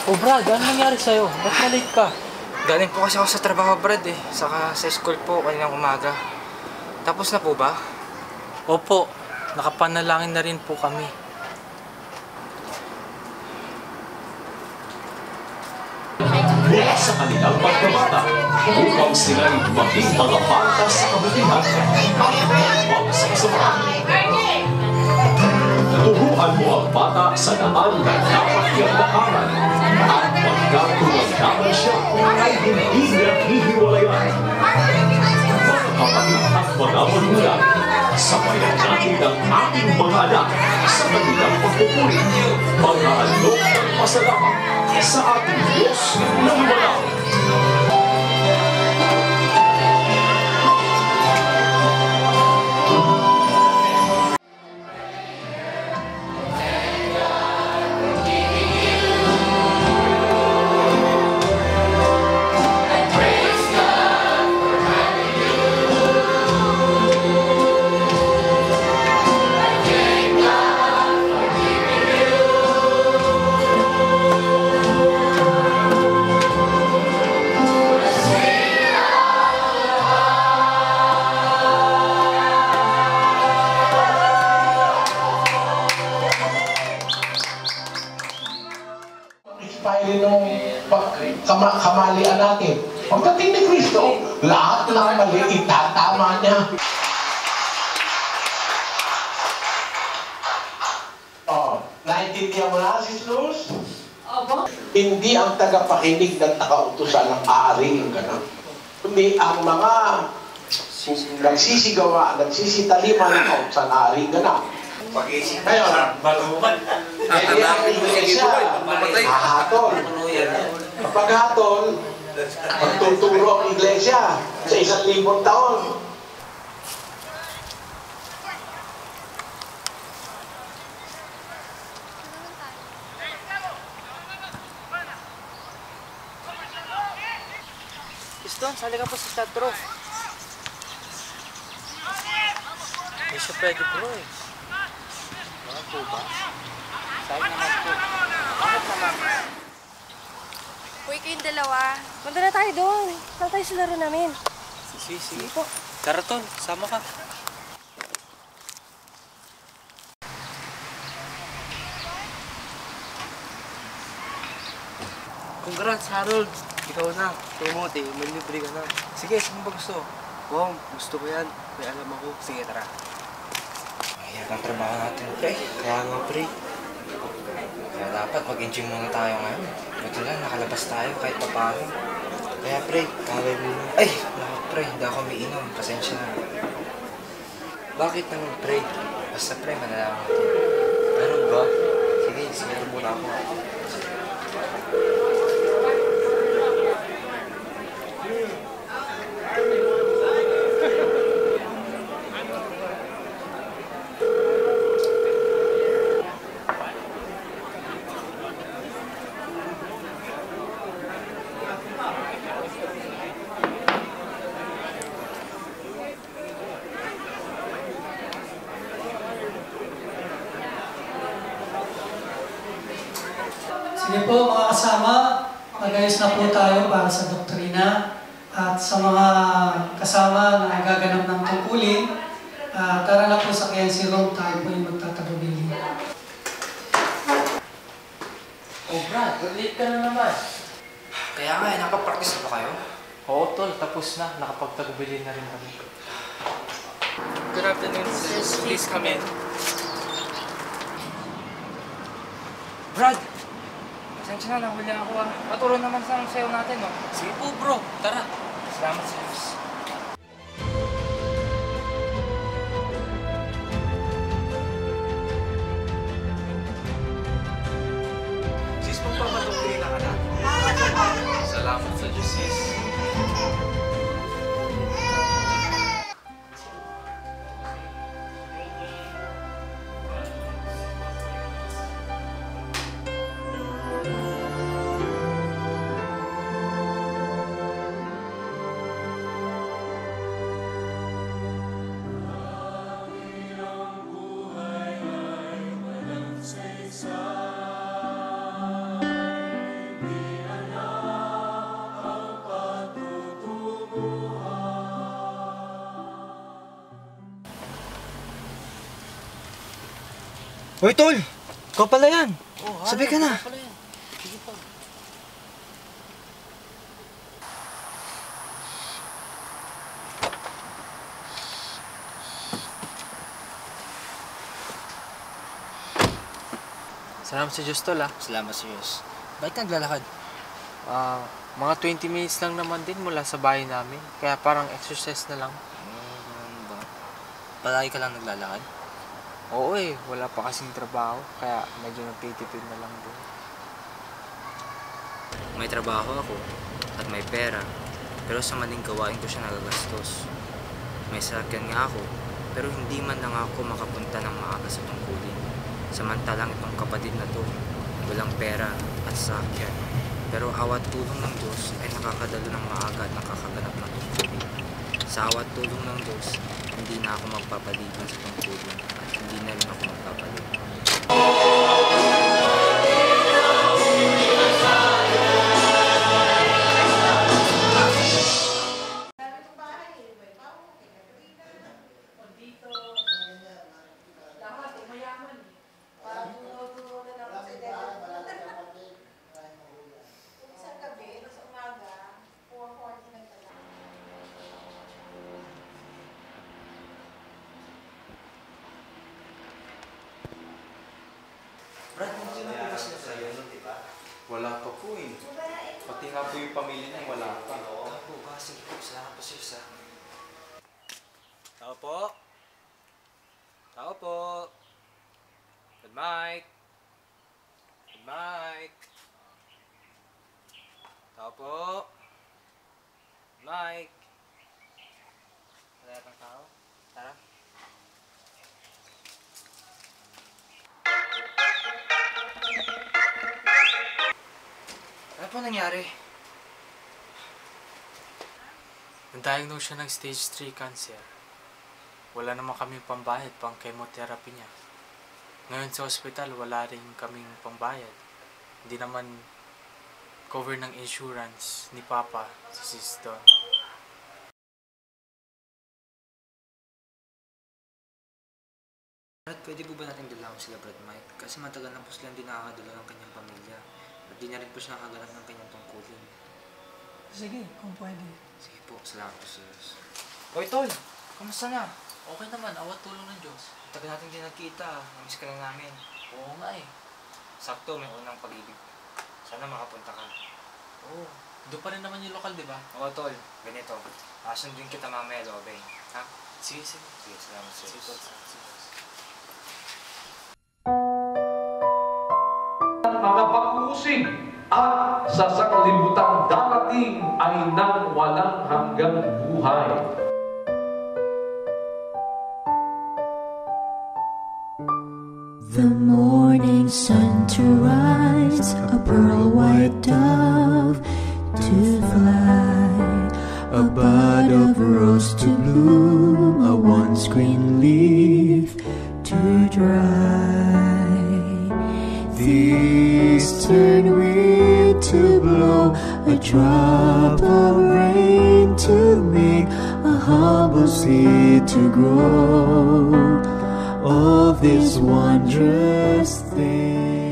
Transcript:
Oh Brad, ano nangyari sa'yo? Ba't na-late ka? Galing po kasi ako sa trabaho, Brad eh. Saka sa school po kaninang umaga. Tapos na po ba? Opo, nakapanalangin na rin po kami. Mula sa kanilang pagkabata upang sila'y maging mga bata sa kabutihan at pagsasamaan. Turuan mo ang bata sa daan na dapat niyang daanan at pagkatuwag naman siya ay hindi niya hihiwalayan. Mga kapatid at mga magulang, sabayan natin ang ating mga anak sa kanilang pagpupuri, mag-aalok ng pasalamat sa ating Diyos na lumalaw. Kamalian natin. Pagdating ni Kristo, lahat ng mali itatama niya. Naintindihan mo na, Sis Luz? Hindi ang tagapakinig ng takautusan ng aari ng ganun. Kundi ang mga nagsisigawa, nagsisitalima ng kautusan ng aari ganun. Ngayon, hahatol. Kapag hatol, magtuturo ang iglesia sa 1,000 taon. Piston, sali ka po sa statro. Hindi siya pwede bro eh. Bakit po ba? Saan naman po? Bakit naman? Uy, kayong dalawa. Punta na tayo doon. Saan tayo sa laro namin? Sige po. Tara Tol, sama ka. Congrats, Harold. Ikaw na. Timothy, may libre ka na. Sige, saan ba gusto? Wow, gusto ko yan. May alam ako. Sige, tara. Ayan ang trabaho natin, pre. Kaya nga, pre. Kaya dapat mag-enjoy muna tayo ngayon. Buti lang, nakalabas tayo kahit pa paano. Kaya, pre, kaway mo na. Ay! Naku, pre, hindi ako umiinom. Pasensya na. Bakit naman, pre? Basta, pre, manalaman natin. Meron ba? Sige, sige muna ako. Sige po mga kasama, mag-ayos na po tayo para sa doktrina at sa mga kasama na gaganap ng tungkulin, tara na po sa KNC room, tayo po yung magtatagubili. Oh Brad, late ka na naman. Kaya nga, nakapag-practice na ba kayo? Oo Tol, tapos na. Nakapagtagubili na rin kami. Good afternoon, sis. Please come in. Brad! Pasensya na, nahuli ako ah. Paturo naman sa sayo natin, no? Sige po bro, tara. Salamat sa Diyos. Sis, magpapadoktrina ka na. Salamat sa Diyos, sis. Hoy, tol! Ikaw pala yan! Sabi ka na! Salamat sa Diyos, tol, ah. Salamat sa Diyos. Bakit naglalakad? Mga 20 minutes lang naman din mula sa bahay namin. Kaya parang exercise na lang. Ba? Palagi ka lang naglalakad? Oo eh, wala pa kasing trabaho. Kaya medyo nagtitipid na lang din. May trabaho ako at may pera. Pero sa maling gawain ko siya nagagastos. May sasakyan nga ako, pero hindi man lang ako makapunta ng maaga sa tungkulin. Samantalang itong kapatid na to, walang pera at sasakyan. Pero awat tulong ng Diyos ay nakakadalo ng maaga at nakakaganap ng tungkulin. Sa awat tulong ng Diyos, hindi na ako magpapaliban sa tungkulin at hindi na rin ako magpapaliban. Wala pa po eh. Pati nga po yung pamilya niya, wala pa. Opo, sige po. Salamat po sir. Tao po. Tao po. Good Mike. Good Mike. Tao po. Mike. Wala pang tao? Tara. Ano po nangyari? Na-diagnose siya ng stage 3 cancer. Wala naman kami pambayad pang chemotherapy niya. Ngayon sa ospital, wala rin kaming pambayad. Hindi naman cover ng insurance ni Papa si Sis Don. Brad, pwede po ba natin dalawin sila, Brad Mike? Kasi matagal na po sila hindi nakakadala ng kanyang pamilya. At di na rin po siya nakaganap ng kanyang tungkulin. Sige, kung pwede. Sige po, salamat po sir. Hoy, Tol! Kamusta na? Okay naman, awat tulong ng Diyos. Tagal natin din nagkita. Namiss ka lang namin. Oo nga eh. Sakto, may unang pag-ibig. Sana makapunta ka. Oo. Doon pa rin naman yung lokal, di ba? Oo, Tol. Ganito. Asundin kita mamaya, Lobe. Ha? Sige, sige. Sige, salamat sir. Sige, Tol. Sige. Mga pag-uusig at sa sanglibutang darating ay nang walang hanggang buhay. The morning sun to rise, a pearl white dove to fly, a bud of rose to bloom, a once green leaf to dry. The eastern wind to blow, a drop of rain to make a humble seed to grow. Of this wondrous thing.